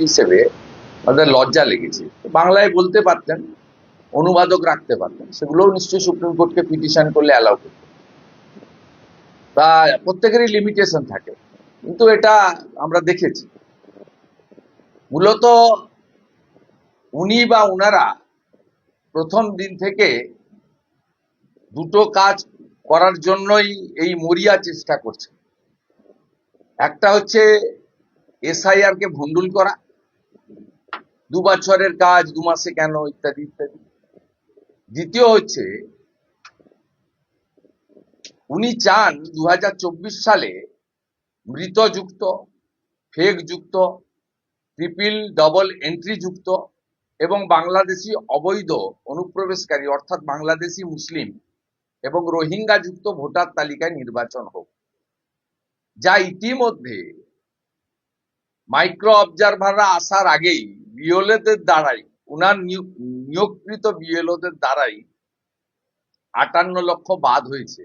হিসেবে আমাদের লজ্জা লেগেছে। বাংলায় বলতে পারতেন, অনুবাদক রাখতে পারতেন, সেগুলোও নিশ্চয়ই সুপ্রিম কোর্টকে পিটিশন করলে অ্যালাউ করতেন। তা প্রত্যেকেরই লিমিটেশন থাকে, কিন্তু এটা আমরা দেখেছি। মূলত উনি বা উনারা প্রথম দিন থেকে দুটো কাজ করার জন্যই এই মরিয়া চেষ্টা করছে। একটা হচ্ছে এসআইআর কে ভণ্ডুল করা, 2 বছরের কাজ 2 মাসে কেন, ইত্যাদি ইত্যাদি। দ্বিতীয় হচ্ছে উনি চান 2024 সালে মৃতযুক্ত, ফেক যুক্ত, ট্রিপল ডবল এন্ট্রি যুক্ত এবং বাংলাদেশি অবৈধ অনুপ্রবেশকারী অর্থাৎ বাংলাদেশি মুসলিম এবং রোহিঙ্গা যুক্ত ভোটার তালিকায় নির্বাচন হোক, যা ইতিমধ্যে মাইক্রো অবজারভাররা আসার আগেই বিএলওদের দ্বারাই, উনার নিয়োগকৃত বিএলওদের দ্বারাই 58 লক্ষ বাদ হয়েছে।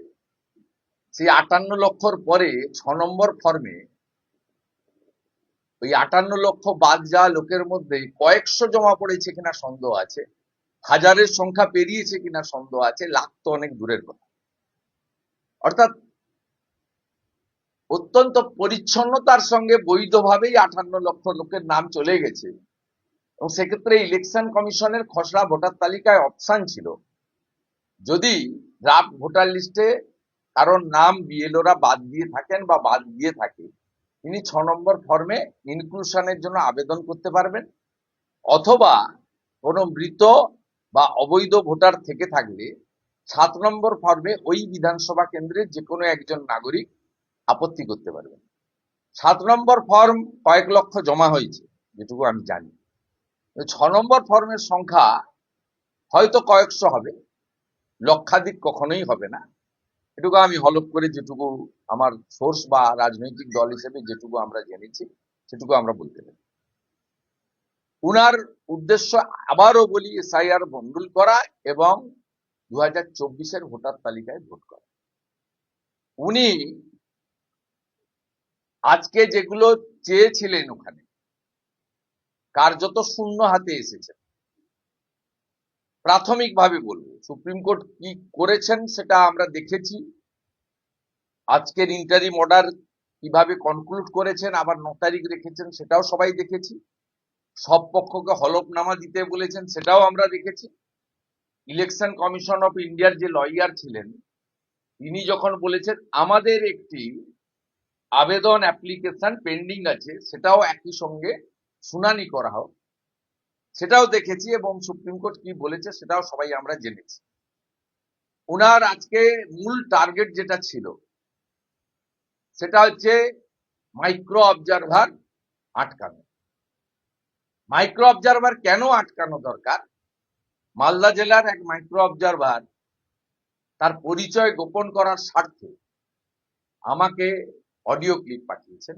সেই 58 লক্ষর পরে 6 নম্বর ফর্মে ওই 58 লক্ষ বাদ যাওয়া লোকের মধ্যে কয়েকশো জমা পড়েছে কিনা সন্দেহ আছে, হাজারের সংখ্যা পেরিয়েছে কিনা সন্দেহ আছে, লাখ তো অনেক দূরের কথা। অর্থাৎ অত্যন্ত পরিচ্ছন্নতার সঙ্গে বৈধভাবেই 58 লক্ষ লোকের নাম চলে গেছে। এবং সেক্ষেত্রে ইলেকশন কমিশনের খসড়া ভোটার তালিকায় অপশন ছিল, যদি ড্রাফট ভোটার লিস্টে কারণ নাম বিএলওরা বাদ দিয়ে থাকেন বা বাদ দিয়ে থাকে, তিনি 6 নম্বর ফর্মে ইনক্লুশনের জন্য আবেদন করতে পারবেন, অথবা কোনো মৃত বা অবৈধ ভোটার থেকে থাকলে 7 নম্বর ফর্মে ওই বিধানসভা কেন্দ্রের যে কোনো একজন নাগরিক আপত্তি করতে পারবেন। 7 নম্বর ফর্ম কয়েক লক্ষ জমা হয়েছে যেটুকু আমি জানি। 6 নম্বর ফর্মের সংখ্যা হয়তো কয়েকশো হবে, লক্ষাধিক কখনোই হবে না। এটুকু আমি হলফ করে যেটুকু আমার সোর্স বা রাজনৈতিক দল হিসেবে যেটুকু আমরা জেনেছি সেটুকু আমরা বলতে পারি। উনার উদ্দেশ্য, আবারও বলি, এসআইআর ভণ্ডুল করা এবং 2024-এর ভোটার তালিকায় ভোট করা। উনি আজকে যেগুলো চেয়েছিলেন ওখানে কার্যত শূন্য হাতে এসেছেন। প্রাথমিকভাবে বলবো, সুপ্রিম কোর্ট কি করেছেন সেটা আমরা দেখেছি। আজকের ইন্টারিম অর্ডার কিভাবে কনক্লুড করেছেন, আবার 9 তারিখ রেখেছেন, সেটাও সবাই দেখেছি। সব পক্ষকে হলফনামা দিতে বলেছেন, সেটাও আমরা দেখেছি। ইলেকশন কমিশন অফ ইন্ডিয়ার যে লয়ার ছিলেন, তিনি যখন বলেছেন আমাদের একটি আবেদন অ্যাপ্লিকেশন পেন্ডিং আছে, সেটাও একই সঙ্গে শুনানি করা হোক, সেটাও দেখেছি। এবং সুপ্রিম কোর্ট কি বলেছে সেটাও সবাই আমরা জেনেছি। উনার আজকে মূল টার্গেট যেটা ছিল সেটা হচ্ছে মাইক্রো অবজারভার আটকানো। মাইক্রো অবজারভার কেন আটকানো দরকার? মালদা জেলার এক মাইক্রো অবজারভার তার পরিচয় গোপন করার স্বার্থে আমাকে অডিও ক্লিপ পাঠিয়েছেন।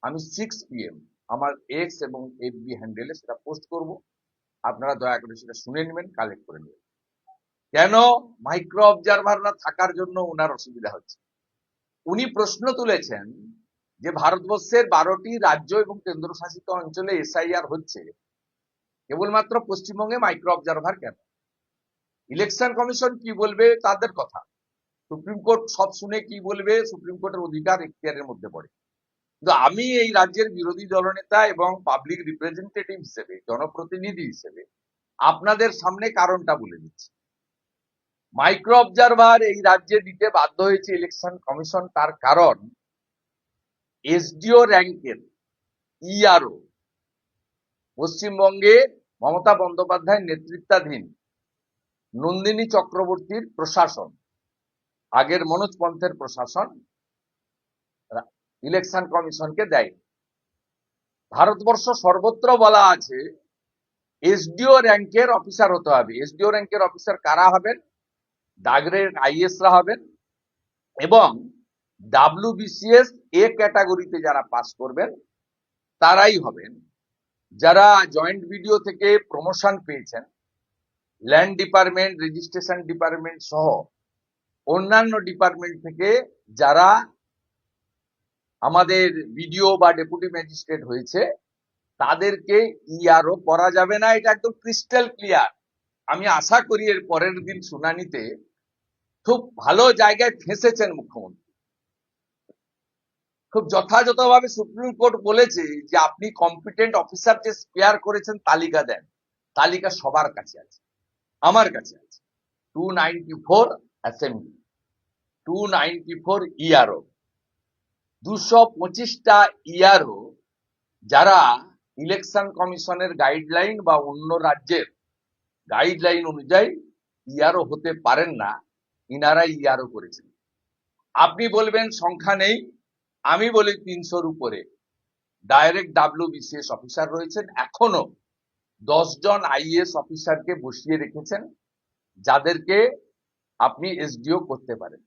আমি 6 PM আমার এক্স এবং এফবি হ্যান্ডেলে সেটা পোস্ট করব, আপনারা দয়া করে সেটা শুনে নেবেন, কালেক্ট করে নেবেন। কেন মাইক্রো অবজারভাররা থাকার জন্য ওনার অসুবিধা হচ্ছে? উনি প্রশ্ন তুলেছেন যে ভারতবর্ষের 12টি রাজ্য এবং কেন্দ্রশাসিত অঞ্চলে এসআইআর হচ্ছে, কেবলমাত্র পশ্চিমবঙ্গে মাইক্রো অবজারভার কেন? ইলেকশন কমিশন কি বলবে তাদের কথা, সুপ্রিম কোর্ট সব শুনে কি বলবে সুপ্রিম কোর্টের অধিকার এখতিয়ারের মধ্যে পড়ে। কিন্তু আমি এই রাজ্যের বিরোধী দলনেতা এবং পাবলিক রিপ্রেজেন্টেটিভ হিসেবে, জনপ্রতিনিধি হিসেবে আপনাদের সামনে কারণটা বলে দিচ্ছি। মাইক্রো অবজারভার এই রাজ্যে দিতে বাধ্য হয়েছে ইলেকশন কমিশন, তার কারণ এসডিও র্যাঙ্কের ইআরও পশ্চিমবঙ্গে মমতা বন্দ্যোপাধ্যায়ের নেতৃত্বাধীন নন্দিনী চক্রবর্তীর প্রশাসন, আগের মনোজ পন্থের প্রশাসন ইলেকশন কমিশনকে দেয়। ভারতবর্ষ সর্বত্র বলা আছে এসডিও র্যাঙ্কের অফিসার হতে হবে। এসডিও র্যাঙ্কের অফিসার কারা হবেন? ডাগরের আইএসরা হবেন এবং ডাব্লিউবিসিএস এ ক্যাটাগরিতে যারা পাস করবেন তারাই হবেন। যারা জয়েন্ট ভিডিও থেকে প্রমোশন পেয়েছেন, ল্যান্ড ডিপার্টমেন্ট, রেজিস্ট্রেশন ডিপার্টমেন্ট সহ অন্যান্য ডিপার্টমেন্ট থেকে যারা আমাদের বিডিও বা ডেপুটি ম্যাজিস্ট্রেট হয়েছে, তাদেরকে ইআরও করা যাবে না, এটা একদম ক্রিস্টাল ক্লিয়ার। আমি আশা করি এর পরের দিন শুনানিতে খুব ভালো জায়গায় ফেঁসেছেন মুখ্যমন্ত্রী। খুব যথাযথভাবে সুপ্রিম কোর্ট বলেছে যে আপনি কম্পিটেন্ট অফিসার যে স্পেয়ার করেছেন তালিকা দেন। তালিকা সবার কাছে আছে, আমার কাছে আছে। 294 অ্যাসেম্বলি, 294 ইআরও, 225টা ইআরও যারা ইলেকশন কমিশনের গাইডলাইন বা অন্য রাজ্যের গাইডলাইন অনুযায়ী ইআরও হতে পারেন না, ইনারা ইআরও করেছেন। আপনি বলবেন সংখ্যা নেই, আমি বলি 300-র উপরে ডাইরেক্ট WBCS অফিসার রয়েছেন। এখনো 10 জন আইএএস অফিসারকে বসিয়ে রেখেছেন, যাদেরকে আপনি এসডিও করতে পারেন।